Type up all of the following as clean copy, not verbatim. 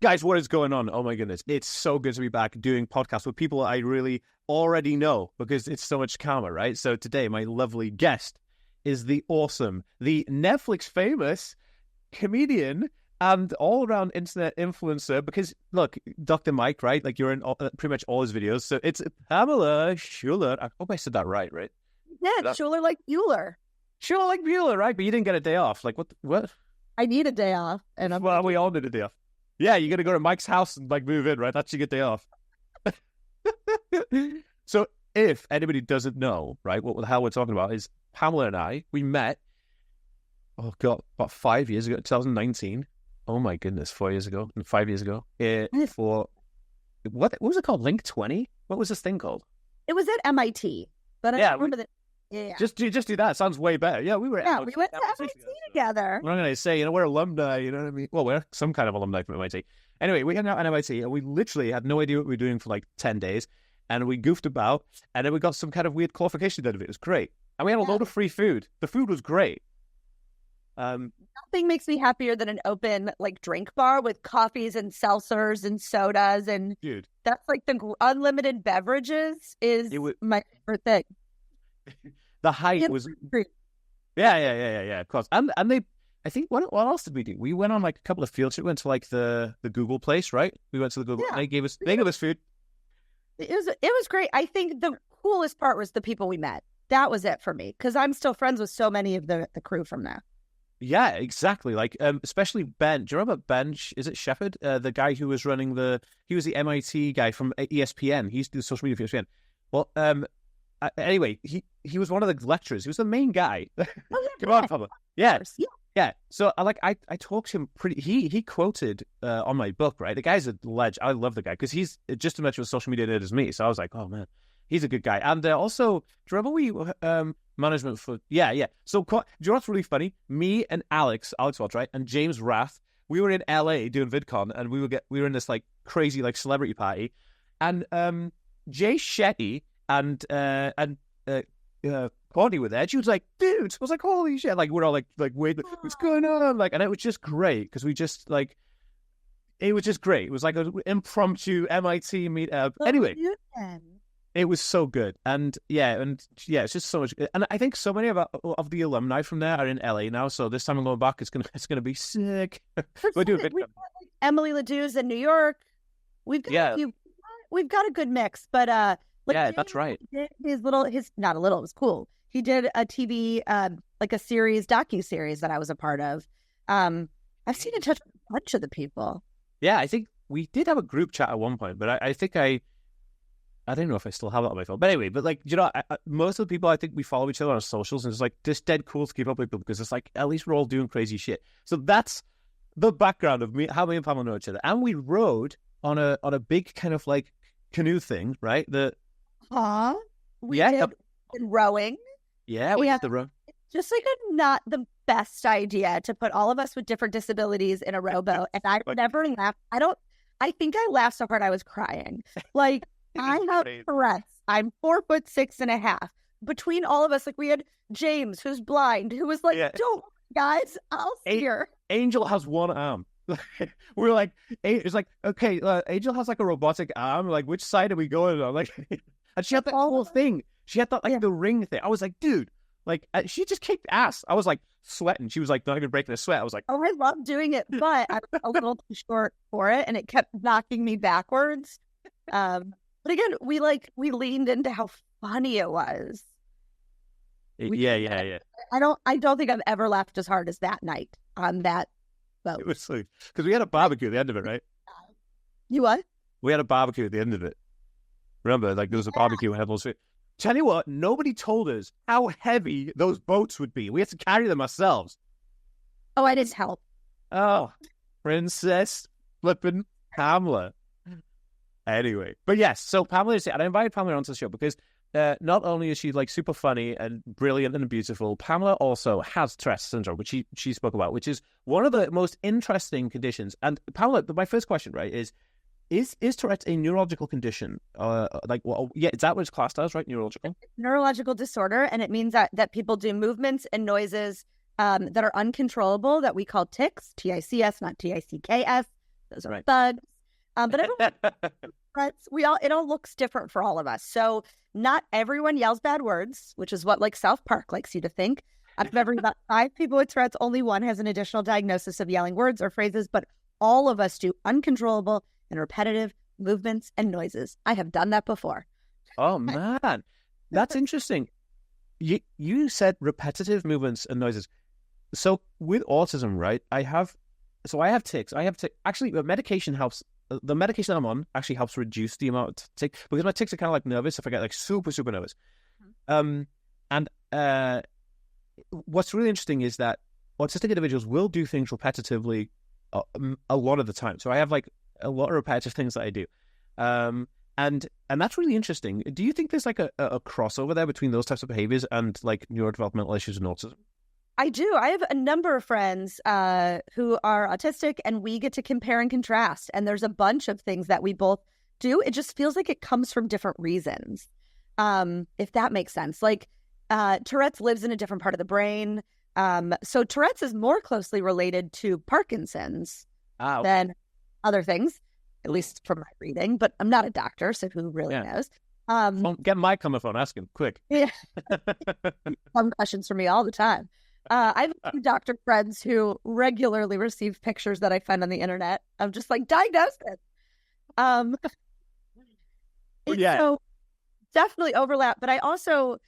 Guys, what is going on? Oh my goodness. It's so good to be back doing podcasts with people I really already know because it's so much calmer, right? So today, my lovely guest is the Netflix famous comedian and all-around internet influencer because, look, Dr. Mike, right? Like, you're in pretty much all his videos. So it's Pamela Schuler. I hope I said that right? Yeah, Schuler like Bueller. Schuler like Bueller, right? But you didn't get a day off. Like, what? I need a day off. Well, we all need a day off. Yeah, you got to go to Mike's house and like move in, right? That's your good day off. So if anybody doesn't know, right, what the hell we're talking about is Pamela and I, we met, about 5 years ago, 2019. Oh my goodness, 4 years ago, 5 years ago. For, what was it called? Link 20? What was this thing called? It was at MIT, but I don't remember that. Yeah. Just do that. Sounds way better. Yeah, we went to MIT together. What I'm going to say, we're alumni, you know what I mean? Well, we're some kind of alumni from MIT. Anyway, we hung out at MIT, and we literally had no idea what we were doing for like 10 days, and we goofed about, and then we got some kind of weird qualification out of it. It was great. And we had a load of free food. The food was great. Nothing makes me happier than an open like drink bar with coffees and seltzers and sodas, and dude, that's like the unlimited beverages is my favorite thing. The height was yeah, of course. And they, I think, what else did we do? We went on like a couple of field trips. We went to like the Google place, right? We went to the Google. Yeah. They gave us food. It was great. I think the coolest part was the people we met. That was it for me because I'm still friends with so many of the crew from there. Yeah, exactly. Like, especially Ben. Do you remember Ben? Is it Shepherd? The guy who was running he was the MIT guy from ESPN. He used to do social media for ESPN. Well, anyway, he was one of the lecturers. He was the main guy. Come on, Pablo. Yeah. So I talked to him he quoted on my book, right? The guy's a legend. I love the guy because he's just as much of a social media nerd as me. So I was like, oh man, he's a good guy. And also, do you remember management for So do you know what's really funny? Me and Alex Watts, right, and James Rath, we were in LA doing VidCon, and we were in this like crazy like celebrity party, and Jay Shetty and Courtney were there. She was like, dude, I was like, holy shit. Like, we're all like, wait, what's going on? Like, and it was just great because we just like, it was just great. It was like an impromptu MIT meetup. Anyway, it was so good. And it's just so much. And I think so many of the alumni from there are in LA now. So this time I'm going back, it's gonna be sick. We've got like Emily Ledoux's in New York. We've got a good mix, but that's right. It was cool. He did a TV, like a docu-series that I was a part of. I've seen in touch with a bunch of the people. Yeah, I think we did have a group chat at one point, but I think I don't know if I still have that on my phone. But anyway, most of the people, I think we follow each other on socials, and it's like just dead cool to keep up with people because it's like, at least we're all doing crazy shit. So that's the background of how me and Pamela know each other. And we rode on a big kind of like canoe thing, right? We did rowing. Yeah, we had the row. Just like not the best idea to put all of us with different disabilities in a rowboat. And I never laughed. I think I laughed so hard I was crying. Like, I have Tourette's. I'm 4'6.5". Between all of us, like we had James, who's blind, who was like, don't, guys, I'll steer. Angel has one arm. We're like, it's like, okay, Angel has like a robotic arm. Like, which side are we going on? Like, and she had that whole thing. She had that the ring thing. I was like, dude, like she just kicked ass. I was like sweating. She was like not even breaking a sweat. I was like, oh, I love doing it, but I'm a little too short for it, and it kept knocking me backwards. But again, we leaned into how funny it was. Yeah. I don't think I've ever laughed as hard as that night on that boat. It was because we had a barbecue at the end of it, right? You what? We had a barbecue at the end of it. Remember, like there was a barbecue and had those food. Tell you what, nobody told us how heavy those boats would be. We had to carry them ourselves. Oh, I didn't help. Oh, Princess flippin' Pamela. Anyway, but yes, so Pamela, and I invited Pamela onto the show because not only is she like super funny and brilliant and beautiful, Pamela also has Tourette's syndrome, which she spoke about, which is one of the most interesting conditions. And Pamela, my first question, right, is Tourette's a neurological condition? Is that what it's classed as, right? Neurological? Neurological disorder, and it means that people do movements and noises that are uncontrollable that we call tics, T-I-C-S, not T-I-C-K-S. Those are bugs. But everyone, it all looks different for all of us. So not everyone yells bad words, which is what like South Park likes you to think. Out of every about 5 people with Tourette's, only one has an additional diagnosis of yelling words or phrases, but all of us do uncontrollable and repetitive movements and noises. I have done that before. Oh man, that's interesting. You said repetitive movements and noises. So with autism, right? I have tics. Actually, the medication helps. The medication that I'm on actually helps reduce the amount of tics because my tics are kind of like nervous if I get like super, super nervous. And what's really interesting is that autistic individuals will do things repetitively a lot of the time. So I have like a lot of repetitive things that I do. And that's really interesting. Do you think there's like a crossover there between those types of behaviors and like neurodevelopmental issues and autism? I do. I have a number of friends who are autistic, and we get to compare and contrast. And there's a bunch of things that we both do. It just feels like it comes from different reasons, if that makes sense. Like Tourette's lives in a different part of the brain. So Tourette's is more closely related to Parkinson's than other things, at least from my reading. But I'm not a doctor, so who really knows? Get Mike on the phone. Ask him quick. Yeah. Some questions from me all the time. I have a few doctor friends who regularly receive pictures that I find on the internet of just like diagnosis. So definitely overlap. But I also,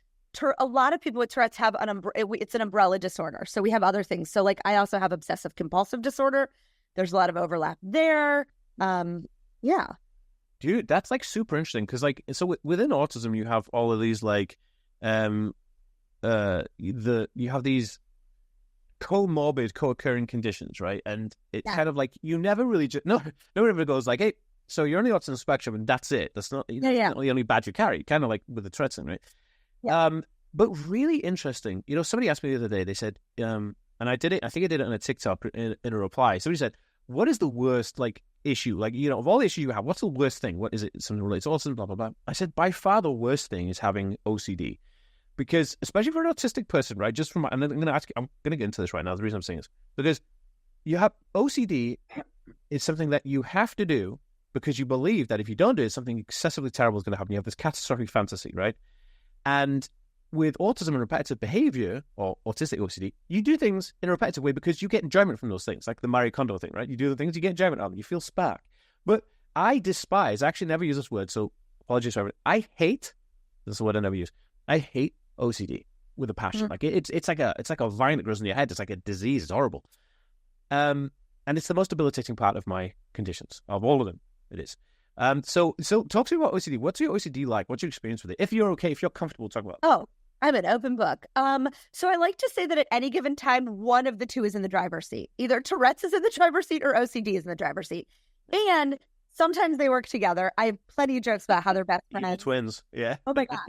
a lot of people with Tourette's have it's an umbrella disorder. So we have other things. So like I also have obsessive compulsive disorder. There's a lot of overlap there. Yeah. Dude, that's like super interesting because like so within autism you have all of these like you have these comorbid co-occurring conditions, right? And it's kind of like you never really no one ever goes like, hey, so you're on the autism spectrum and that's it. That's not, not the only badge you carry, kind of like with the Tourette's thing, right? Yeah. But really interesting. You know, somebody asked me the other day, they said, and I think I did it on a TikTok in a reply. Somebody said, what is the worst like issue? Like, you know, of all the issues you have, what's the worst thing? What is it? Something related to autism, blah, blah, blah. I said, by far the worst thing is having OCD. Because especially for an autistic person, right? Just from, and I'm going to get into this right now. The reason I'm saying this, because you have OCD is something that you have to do because you believe that if you don't do it, something excessively terrible is going to happen. You have this catastrophic fantasy, right? And with autism and repetitive behavior or autistic OCD, you do things in a repetitive way because you get enjoyment from those things, like the Marie Kondo thing, right? You do the things you get enjoyment out of them. You feel spark. But I actually never use this word, so apologies for it. This is a word I never use. I hate OCD with a passion. Mm-hmm. Like it's like a vine that grows in your head. It's like a disease. It's horrible. And it's the most debilitating part of my conditions. Of all of them, it is. So talk to me about OCD. What's your OCD like? What's your experience with it? If you're comfortable talking about it. Oh, I'm an open book. So I like to say that at any given time, one of the two is in the driver's seat. Either Tourette's is in the driver's seat or OCD is in the driver's seat. And sometimes they work together. I have plenty of jokes about how they're best friends. Twins, yeah. Oh my gosh.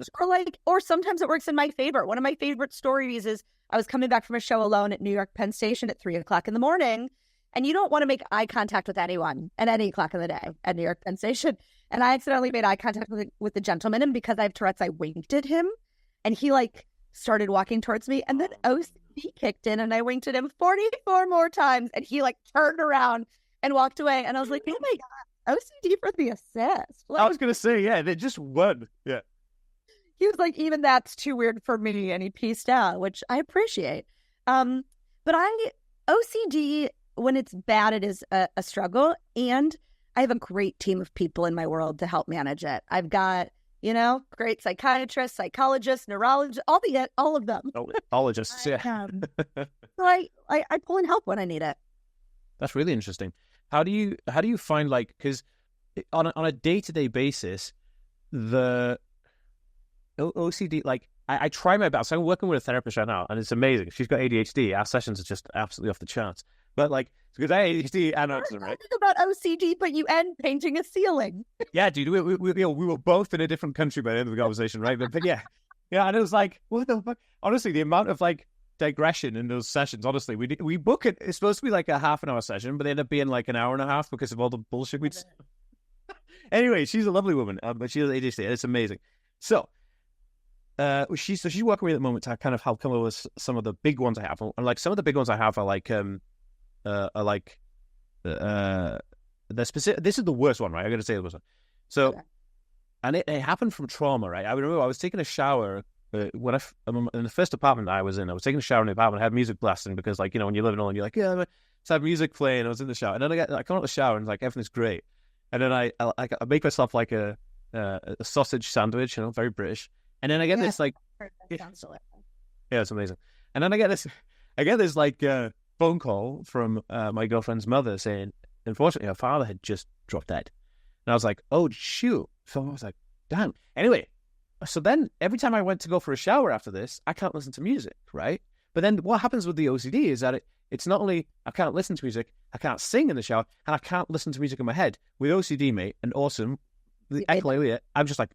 Or sometimes it works in my favor. One of my favorite stories is I was coming back from a show alone at New York Penn Station at 3:00 in the morning. And you don't want to make eye contact with anyone at any o'clock in the day at New York Penn Station. And I accidentally made eye contact with the gentleman. And because I have Tourette's, I winked at him. And he like started walking towards me. And then OCD kicked in and I winked at him 44 more times. And he like turned around and walked away. And I was like, oh my God, OCD for the assist. Like, I was going to say, yeah, they just won. Yeah. He was like, even that's too weird for me. And he pieced out, which I appreciate. But OCD, when it's bad, it is a struggle. And I have a great team of people in my world to help manage it. I've got, great psychiatrists, psychologists, neurologists, all of them. Ologists, yeah. So I pull in help when I need it. That's really interesting. How do you find, like, because on a day-to-day basis, the OCD, like, I try my best. I'm working with a therapist right now, and it's amazing. She's got ADHD. Our sessions are just absolutely off the charts. But like, it's because I have ADHD and autism, right? About OCD, but you end painting a ceiling. Yeah, dude. We were both in a different country by the end of the conversation, right? But yeah. And it was like, what the fuck? Honestly, the amount of like digression in those sessions. Honestly, we book it. It's supposed to be like a half an hour session, but they end up being like an hour and a half because of all the bullshit we'd. Anyway, she's a lovely woman, but she has ADHD, and it's amazing. So. She's working with me at the moment to kind of help come up with some of the big ones I have, and like some of the big ones I have are like the specific. This is the worst one, right? I got to say the worst one. So, Okay. and it happened from trauma, right? I remember I was taking a shower when in the first apartment I was in. I was taking a shower in the apartment. I had music blasting because, like, when you're living alone, you're like, yeah, let's have music playing. I was in the shower, and then I come out of the shower and like everything's great, and then I make myself like a sausage sandwich, very British, and then I get this like, That sounds delicious. yeah, it's amazing, and then I get this like phone call from my girlfriend's mother saying, unfortunately, her father had just dropped dead, and I was like, oh shoot. So I was like, damn. Anyway, so then every time I went to go for a shower after this, I can't listen to music, right? But then what happens with the OCD is that it's not only I can't listen to music, I can't sing in the shower, and I can't listen to music in my head. With OCD, mate, and awesome, the echolalier, I'm just like,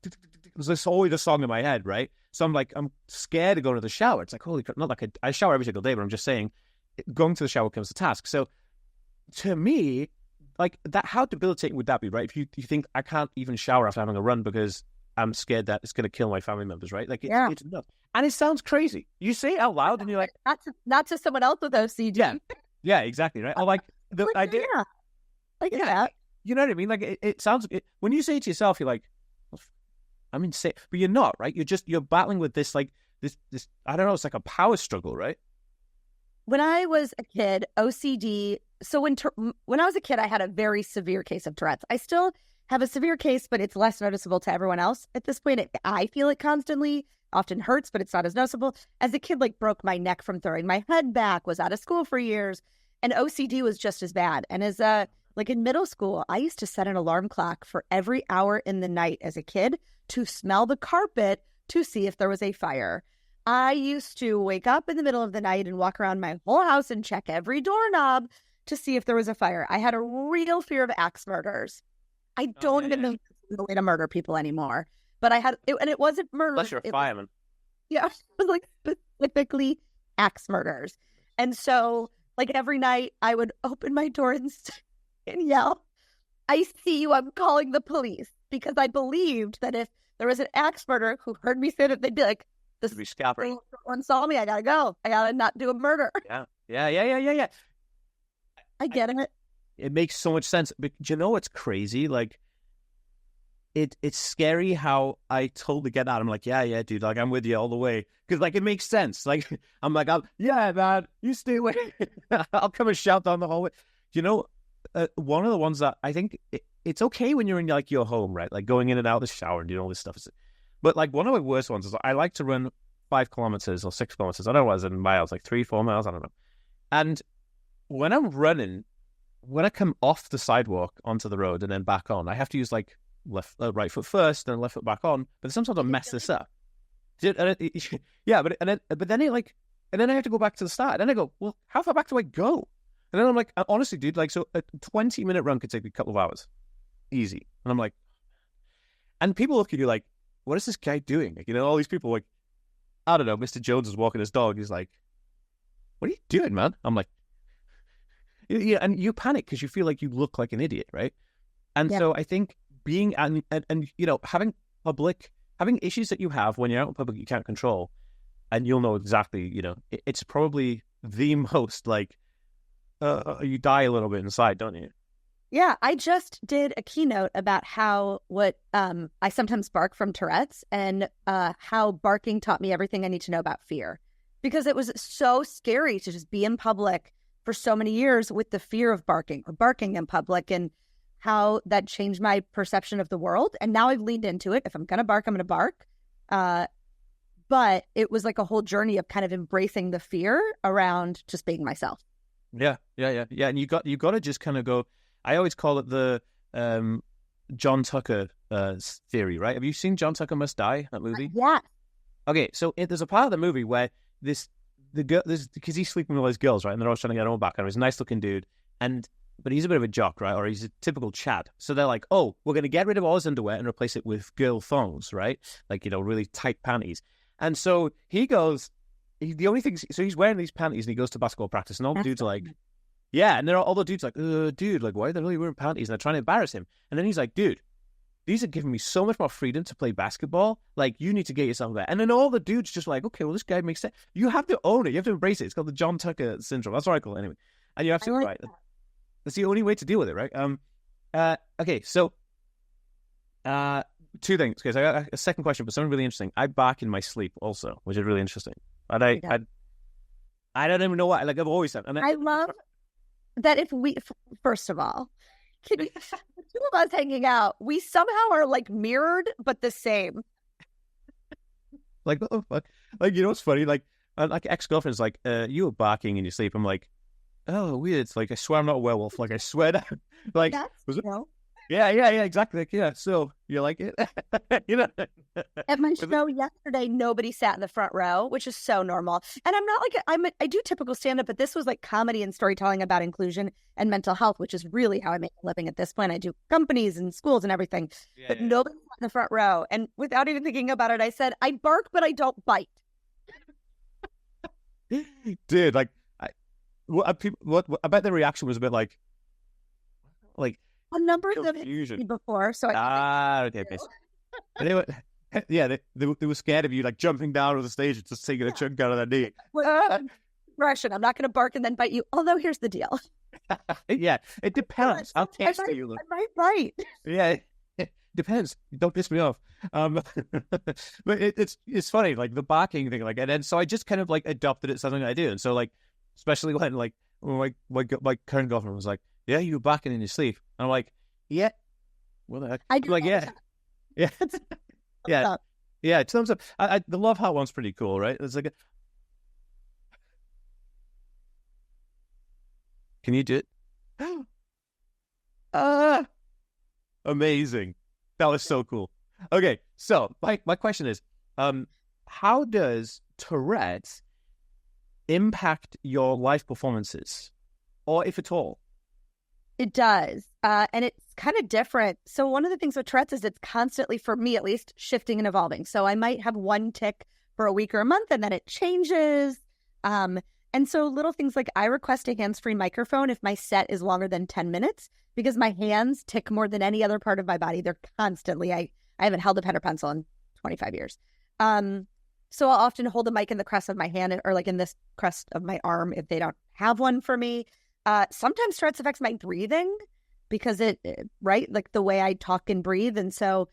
there's always a song in my head, right? So I'm scared to go to the shower. It's like, holy crap, not like I shower every single day, but I'm just saying, going to the shower becomes a task. So to me, like that, how debilitating would that be, right? If you think I can't even shower after having a run because I'm scared that it's going to kill my family members, right? Like it's nuts. And it sounds crazy. You say it out loud and you're like, not to someone else with OCD. Yeah, exactly, right? Or like the idea, that. You know what I mean? Like it sounds when you say it to yourself, you're like, I'm insane, but you're not, right? You're battling with this like this I don't know, it's like a power struggle, right? When I was a kid, OCD. So when I was a kid, I had a very severe case of Tourette's. I still have a severe case, but it's less noticeable to everyone else at this point. I feel it constantly, often hurts, but it's not as noticeable. As a kid, like broke my neck from throwing my head back, was out of school for years, and OCD was just as bad. And as like in middle school, I used to set an alarm clock for every hour in the night as a kid to smell the carpet to see if there was a fire. I used to wake up in the middle of the night and walk around my whole house and check every doorknob to see if there was a fire. I had a real fear of axe murders. I don't even know the way to murder people anymore. But I had, and it wasn't murder. Unless you're a fireman. Yeah, it was like specifically axe murders. And so, like every night, I would open my door and yell, "I see you, I'm calling the police." Because I believed that if there was an axe murderer who heard me say that, they'd be like, "This one saw me, I gotta go. I gotta not do a murder." Yeah. I get it. It makes so much sense. But do you know what's crazy? Like, it's scary how I totally get that. I'm like, yeah, dude. Like, I'm with you all the way. Because, like, it makes sense. Like, I'm like, yeah, man, you stay away. I'll come and shout down the hallway. You know, one of the ones that I think it's okay when you're in, like, your home, right? Like, going in and out of the shower and doing all this stuff. But, like, one of my worst ones is I like to run 5 kilometers or 6 kilometers. I don't know what it is in miles, like 3-4 miles. I don't know. And when I'm running, when I come off the sidewalk onto the road and then back on, I have to use like right foot first, then left foot back on. But sometimes I mess this up. But then I have to go back to the start. And then I go, well, how far back do I go? And then I'm like, honestly, dude, like, so a 20-minute run could take me a couple of hours, easy. And I'm like, and people look at you like, what is this guy doing? Like, all these people like, I don't know, Mr. Jones is walking his dog. He's like, what are you doing, man? I'm like, yeah, and you panic because you feel like you look like an idiot, right? And so I think being and having issues that you have when you're out in public you can't control, and you'll know exactly, it's probably the most like you die a little bit inside, don't you? Yeah, I just did a keynote about how I sometimes bark from Tourette's, and how barking taught me everything I need to know about fear, because it was so scary to just be in public for so many years with the fear of barking or barking in public, and how that changed my perception of the world. And now I've leaned into it. If I'm going to bark, I'm going to bark. But it was like a whole journey of kind of embracing the fear around just being myself. Yeah. And you got to just kind of go, I always call it the John Tucker theory, right? Have you seen John Tucker Must Die, that movie? Yeah. Okay, so there's a part of the movie where the girl, because he's sleeping with all these girls, right? And they're always trying to get him back. And he's a nice looking dude, but he's a bit of a jock, right? Or he's a typical Chad. So they're like, oh, we're going to get rid of all his underwear and replace it with girl thongs, right? Like, really tight panties. And so he goes, the only thing, so he's wearing these panties and he goes to basketball practice, and all the dudes are like, yeah. And all the dudes like, dude, like, why are they really wearing panties? And they're trying to embarrass him. And then he's like, dude, these are giving me so much more freedom to play basketball. Like, you need to get yourself there. And then all the dudes just like, okay, well, this guy makes sense. You have to own it. You have to embrace it. It's called the John Tucker syndrome. That's what I call it anyway. And you have to, right? That's the only way to deal with it, right? Okay, so two things. Okay, so I got a second question, but something really interesting. I bark in my sleep also, which is really interesting. And I don't even know why. Like I've always done. And I love that first of all, the two of us hanging out, we somehow are like mirrored, but the same. Like, what the fuck? Like, you know what's funny? Like ex-girlfriend's like, you were barking in your sleep. I'm like, oh, weird. It's like, I swear I'm not a werewolf. Like, I swear that. Like, was it? Yeah, exactly. Like, yeah, so you like it? You know? At my show yesterday, nobody sat in the front row, which is so normal. And I'm not like, I do typical stand-up, but this was like comedy and storytelling about inclusion and mental health, which is really how I make a living at this point. I do companies and schools and everything. Yeah, but nobody sat in the front row. And without even thinking about it, I said, I bark, but I don't bite. Dude, like, I bet the reaction was a bit like a number of them had before, so okay. And they were, yeah, they were scared of you, like jumping down on the stage and just taking a chunk out of their knee. Russian, I'm not going to bark and then bite you. Although here's the deal. Yeah, it depends. I'll test you. I might bite. Yeah, it depends. Don't piss me off. But it's funny, like the barking thing, like, and then so I just kind of like adopted it, something I do, and so like, especially when my current girlfriend was like, yeah, you were barking in your sleep. And I'm like, yeah. What the heck? I do like, yeah. Yeah. Yeah. Yeah. Thumbs up. The love heart one's pretty cool, right? It's like can you do it? Amazing. That was so cool. Okay. So my question is, how does Tourette's impact your live performances? Or if at all? It does. And it's kind of different. So one of the things with Tourette's is it's constantly, for me at least, shifting and evolving. So I might have one tic for a week or a month and then it changes. And so little things like I request a hands-free microphone if my set is longer than 10 minutes because my hands tick more than any other part of my body. They're constantly, I haven't held a pen or pencil in 25 years. So I'll often hold the mic in the crest of my hand or like in this crest of my arm if they don't have one for me. Sometimes Tourette's affects my breathing because right? Like the way I talk and breathe. And so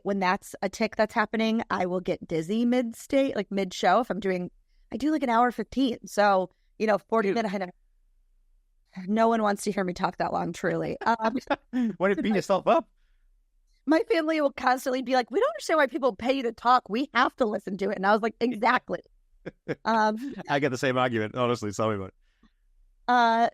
when that's a tic that's happening, I will get dizzy mid-state, like mid-show if I do like an hour 15. So, 40 minutes. No one wants to hear me talk that long, truly. Why do you beat yourself up? My family will constantly be like, we don't understand why people pay you to talk. We have to listen to it. And I was like, exactly. I get the same argument, honestly. Tell me about it.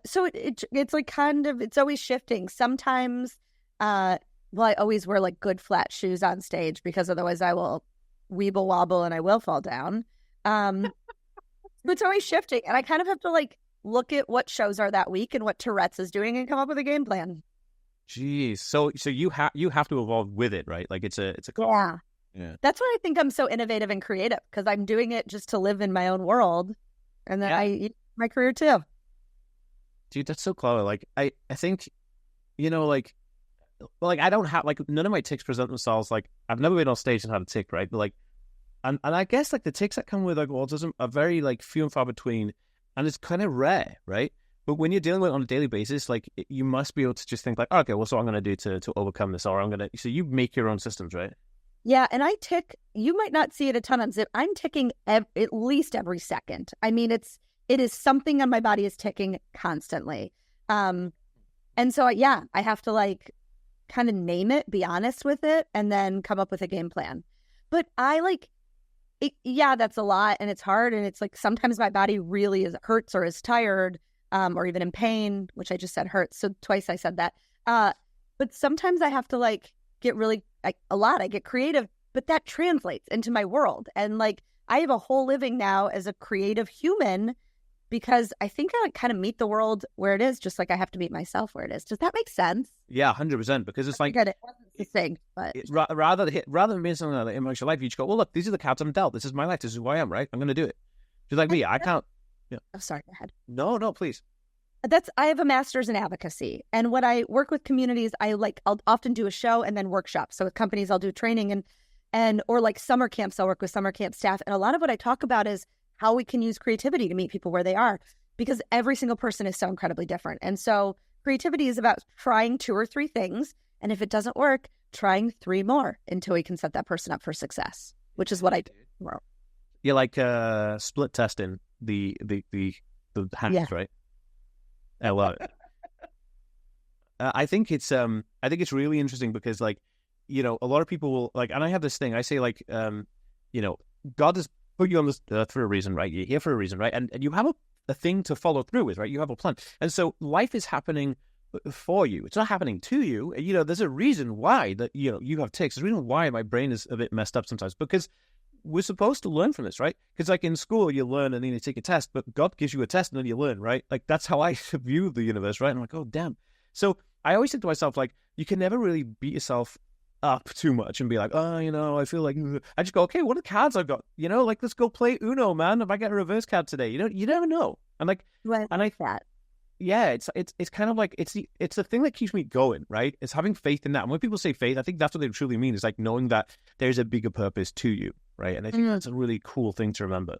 So it's like it's always shifting. Sometimes, I always wear like good flat shoes on stage because otherwise I will weeble wobble and I will fall down. But it's always shifting. And I kind of have to like look at what shows are that week and what Tourette's is doing and come up with a game plan. Jeez. So you have to evolve with it, right? Like it's a yeah. That's why I think I'm so innovative and creative because I'm doing it just to live in my own world. And then my career too. Dude, that's so clever. Like, I think, like I don't have, like, none of my tics present themselves, like, I've never been on stage and had a tic, right? But, like, and I guess, like, the tics that come with, like, autism are very, like, few and far between, and it's kind of rare, right? But when you're dealing with it on a daily basis, like, you must be able to just think, like, okay, well, so I'm going to do to overcome this, or so you make your own systems, right? Yeah, and I tic, you might not see it a ton on Zip, I'm ticking at least every second. I mean, it is something on my body is ticking constantly. And so, I have to like kind of name it, be honest with it, and then come up with a game plan. But I like, that's a lot and it's hard. And it's like, sometimes my body really hurts or is tired or even in pain, which I just said hurts. So twice I said that. But sometimes I have to like get really, I get creative, but that translates into my world. And like, I have a whole living now as a creative human because I think I kind of meet the world where it is, just like I have to meet myself where it is. Does that make sense? Yeah, 100%. Because it's like it wasn't succinct, but rather than being something that impacts your life, you just go, well, look, these are the cards I'm dealt. This is my life. This is who I am, right? I'm going to do it. Just like me, I can't. Yeah. I'm sorry. Go ahead. No, please. I have a master's in advocacy, and when I work with communities, I'll often do a show and then workshops. So with companies, I'll do training and or like summer camps. I'll work with summer camp staff, and a lot of what I talk about is how we can use creativity to meet people where they are, because every single person is so incredibly different. And so Creativity is about trying 2 or 3 things. And if it doesn't work, trying 3 more until we can set that person up for success, which is what I do. You're like split testing the hacks, right? I love it. I think it's really interesting because, like, you know, a lot of people will, like, and I have this thing, I say, like, you know, God has put you on this earth for a reason, right? You're here for a reason, right? And you have a thing to follow through with, right? You have a plan. And so life is happening for you. It's not happening to you. You know, there's a reason why that, you know, you have tics. There's a reason why my brain is a bit messed up sometimes, because we're supposed to learn from this, right? Because, like, in school, you learn and then you take a test, but God gives you a test and then you learn, right? Like, that's how I view the universe, right? And I'm like, oh, damn. So I always think to myself, like, you can never really beat yourself up too much and be like, oh, you know, I feel like, I just go, okay, what are the cards I've got? You know, like, let's go play Uno, man. If I get a reverse card today, you never know. And like, and I that. Yeah, it's kind of like, it's the thing that keeps me going, right? It's having faith in that. And when people say faith, I think that's what they truly mean. Is like knowing that there's a bigger purpose to you, right? And I think that's a really cool thing to remember.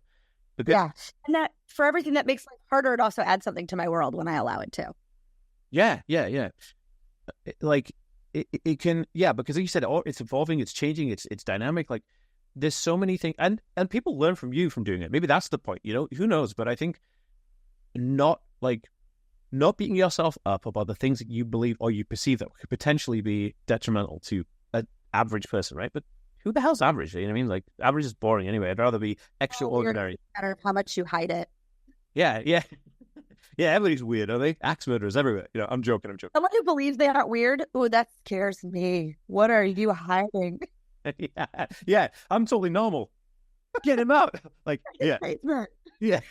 Because, and that for everything that makes life harder, it also adds something to my world when I allow it to. Yeah. Like it can, because like you said, it's evolving, it's changing, it's dynamic. Like there's so many things, and people learn from you from doing it. Maybe that's the point, you know, who knows? But I think not beating yourself up about the things that you believe or you perceive that could potentially be detrimental to an average person, right? But who the hell's average? You know what I mean? Like, average is boring anyway. I'd rather be extraordinary. No matter how much you hide it. Yeah. Yeah, everybody's weird, are they? Axe murderers everywhere. You know, I'm joking. Someone who believes they aren't weird, oh, that scares me. What are you hiding? Yeah, I'm totally normal. Get him out. Like, yeah. Yeah.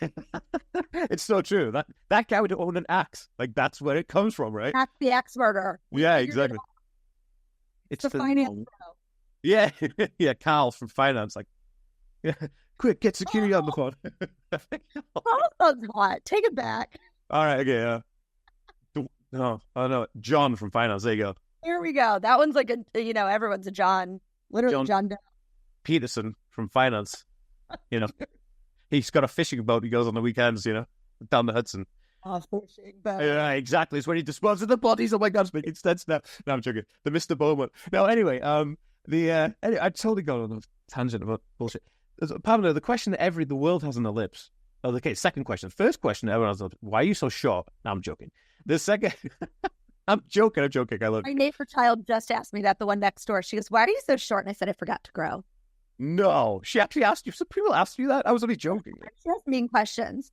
It's so true. That guy would own an axe. Like, that's where it comes from, right? That's the axe murderer. Yeah, exactly. It's the finance bro. Yeah. Yeah, Carl from finance. Like, yeah. Quick, get security on the phone. That's hot. Take it back. All right, okay. No, John from finance. There you go. Here we go. That one's like everyone's a John. Literally John Peterson from finance. You know, he's got a fishing boat. He goes on the weekends, you know, down the Hudson. Oh, fishing boat. Yeah, exactly. It's when he disposes of the bodies. Oh my God, I'm speaking sense now. No, I'm joking. The Mr. Bowman. No, anyway, anyway, I totally got on a tangent about bullshit. Pamela, the question that the world has on their lips. Oh, okay, second question. First question everyone has on their lips. Why are you so short? No, I'm joking. The second... I'm joking. I love it. My neighbor child just asked me that, the one next door. She goes, why are you so short? And I said, I forgot to grow. No, she actually asked you. Some people asked you that? I was only joking. She asked mean questions.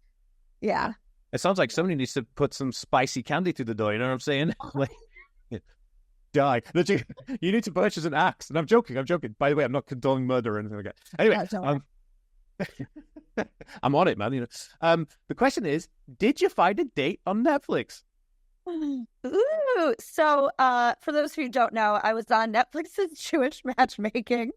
Yeah. It sounds like somebody needs to put some spicy candy through the door. You know what I'm saying? Like, die. You need to purchase an axe. And I'm joking. By the way, I'm not condoning murder or anything like that. Anyway, I'm on it, man. You know. The question is, did you find a date on Netflix? Ooh. So, for those who don't know, I was on Netflix's Jewish Matchmaking.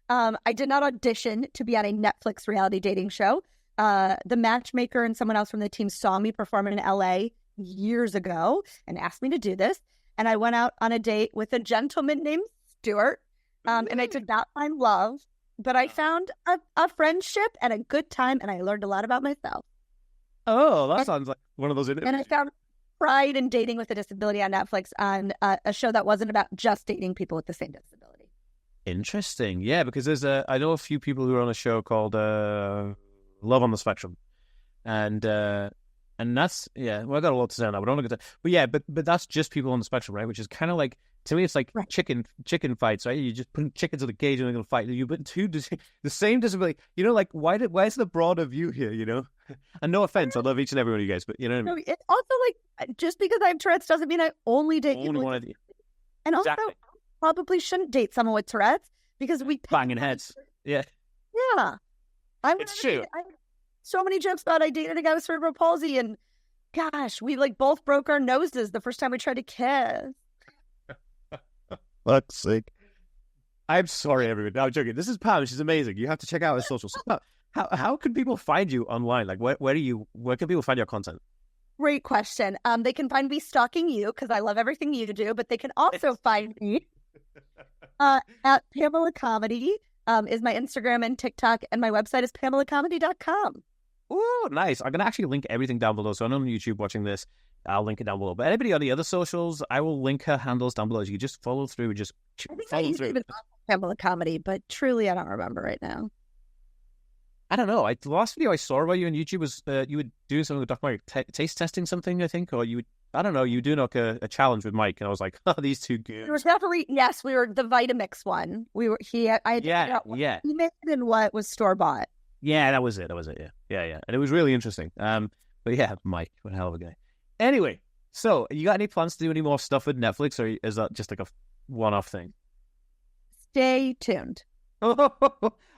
I did not audition to be on a Netflix reality dating show. The matchmaker and someone else from the team saw me perform in LA years ago and asked me to do this. And I went out on a date with a gentleman named Stuart. And I did not find love, but I found a friendship and a good time, and I learned a lot about myself. Oh, that sounds like one of those interviews. And I found pride in dating with a disability on Netflix, on a show that wasn't about just dating people with the same disability. Interesting. Yeah, because I know a few people who are on a show called Love on the Spectrum. And that's, well, I got a lot to say on that. We don't get to, but that's just people on the spectrum, right? Which is kind of like, to me, it's like chicken fights, right? You just put chickens in a cage and they're going to fight. You put the same disability. You know, like, why is the broader view here, you know? And no offense, I love each and every one of you guys, but you know what I mean? It's also like, just because I have Tourette's doesn't mean I only date people with Tourette's. And also, I probably shouldn't date someone with Tourette's because we banging heads. Yeah. Yeah. It's true. So many jokes about I dated a guy with cerebral palsy, and gosh, we like both broke our noses the first time we tried to kiss. Fuck's sake. I'm sorry, everyone. No, I'm joking. This is Pam. She's amazing. You have to check out her socials. How can people find you online? Like, where can people find your content? Great question. They can find me stalking you because I love everything you do, but they can also find me at Pamela Comedy is my Instagram and TikTok, and my website is pamelacomedy.com. Oh, nice. I'm going to actually link everything down below. So I know on YouTube watching this, I'll link it down below. But anybody on the other socials, I will link her handles down below. So you just follow through and just follow through. Pamela comedy, but truly, I don't remember right now. I don't know. The last video I saw about you on YouTube was you were doing something with Dr. Mike, taste testing something, I think, or you would, I don't know, you were doing like a challenge with Mike, and I was like, oh, these two goons. Yes, we were the Vitamix one. We were he made it in what was store bought. Yeah, that was it. Yeah, and it was really interesting. But yeah, Mike, what a hell of a guy. Anyway, so you got any plans to do any more stuff with Netflix, or is that just like a one-off thing? Stay tuned. Oh,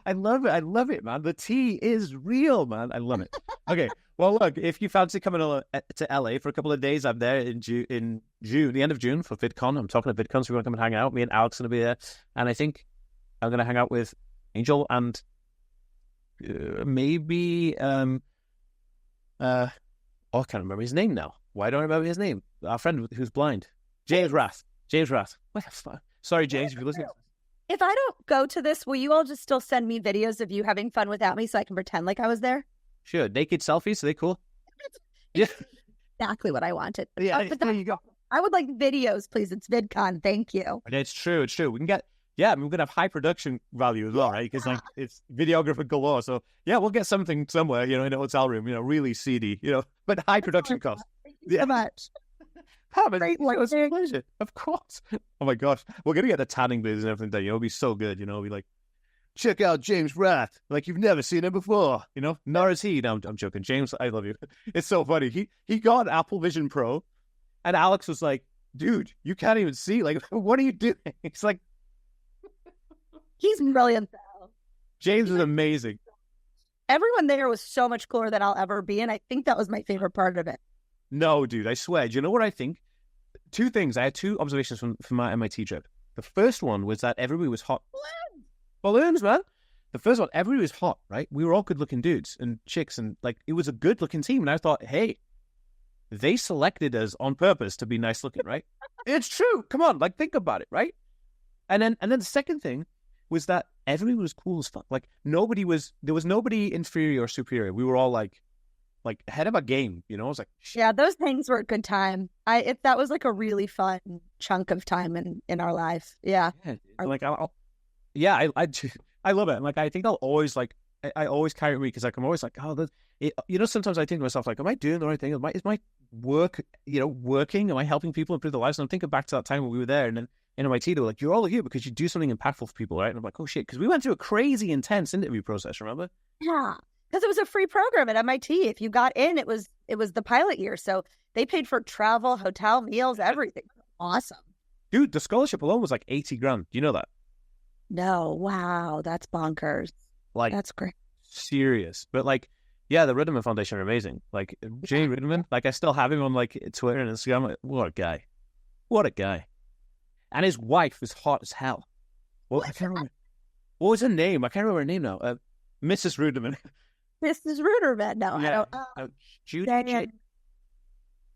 I love it, man. The tea is real, man. I love it. Okay, well, look, if you fancy coming to LA for a couple of days, I'm there in June, the end of June for VidCon. I'm talking to VidCon, so we're going to come and hang out. Me and Alex are going to be there, and I think I'm going to hang out with Angel and maybe I can't remember his name now. Why don't I remember his name? Our friend who's blind, James Rath. What the fuck? Sorry, James, if you're listening. If I don't go to this, will you all just still send me videos of you having fun without me so I can pretend like I was there? Sure. Naked selfies, are they cool? Yeah. Exactly what I wanted. Yeah, there you go. I would like videos, please. It's VidCon. Thank you. It's true. We can get, we're going to have high production value as well, right? Because like it's videographer galore. So yeah, we'll get something somewhere, in a hotel room, really seedy, but high production cost. Thank you so much. Great, it's a pleasure. Of course. Oh my gosh. We're going to get the tanning booths and everything done. It'll be so good. It'll be like, check out James Rath. Like you've never seen him before. Nor is he. No, I'm joking. James, I love you. It's so funny. He got an Apple Vision Pro and Alex was like, dude, you can't even see. Like, what are you doing? It's like, he's brilliant though. James is amazing. Everyone there was so much cooler than I'll ever be. And I think that was my favorite part of it. No, dude, I swear. Do you know what I think? Two things. I had two observations from my MIT trip. The first one was that everybody was hot. Balloons, man. The first one, everybody was hot, right? We were all good-looking dudes and chicks, and like it was a good-looking team. And I thought, hey, they selected us on purpose to be nice-looking, right? It's true. Come on, like think about it, right? And then the second thing was that everybody was cool as fuck. Like there was nobody inferior or superior. We were all like ahead of a game, I was like, shit. Yeah, those things were a good time. That was like a really fun chunk of time in our life. Yeah. Like, I love it. And like, I think I'll always like, I always carry it with me because like, I'm always like, sometimes I think to myself, like, am I doing the right thing? Is my work, working? Am I helping people improve their lives? And I'm thinking back to that time when we were there and then in MIT, they were like, you're all here because you do something impactful for people, right? And I'm like, oh shit, because we went through a crazy intense interview process, remember? Yeah. Because it was a free program at MIT. If you got in, it was the pilot year. So they paid for travel, hotel, meals, everything. Awesome. Dude, the scholarship alone was like 80 grand. Do you know that? No. Wow. That's bonkers. Like, that's great. Serious. But like, yeah, the Ritterman Foundation are amazing. Like, Jay Ritterman, like I still have him on like Twitter and Instagram. Like, what a guy. What a guy. And his wife is hot as hell. Well, I can't remember. What was her name? I can't remember her name now. Mrs. Ruderman. Mrs. Ruderman. No, yeah. Judy. I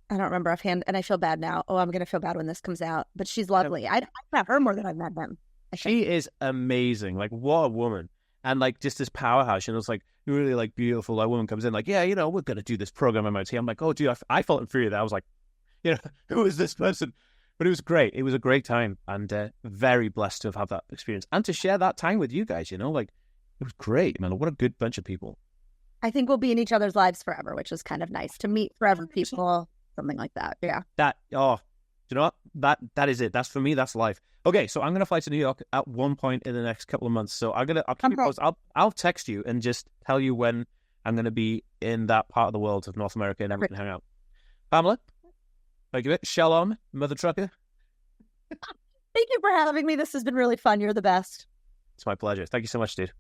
don't remember offhand, and I feel bad now. Oh, I'm going to feel bad when this comes out. But she's lovely. I've met her more than I've met them. She is amazing. Like, what a woman. And like, just this powerhouse. It's like, really like beautiful. That woman comes in like, yeah, we're going to do this program at MIT. I'm like, oh, dude, I felt inferior. I was like, who is this person? But it was great. It was a great time and very blessed to have had that experience and to share that time with you guys, like, it was great, man. What a good bunch of people. I think we'll be in each other's lives forever, which is kind of nice to meet forever people, something like that. Yeah. Do you know what? That is it. That's for me. That's life. Okay, so I'm gonna fly to New York at one point in the next couple of months. So I'll keep you posted. I'll text you and just tell you when I'm gonna be in that part of the world of North America and everything. Hang out. Pamela, thank you. Shalom, mother trucker. Thank you for having me. This has been really fun. You're the best. It's my pleasure. Thank you so much, dude.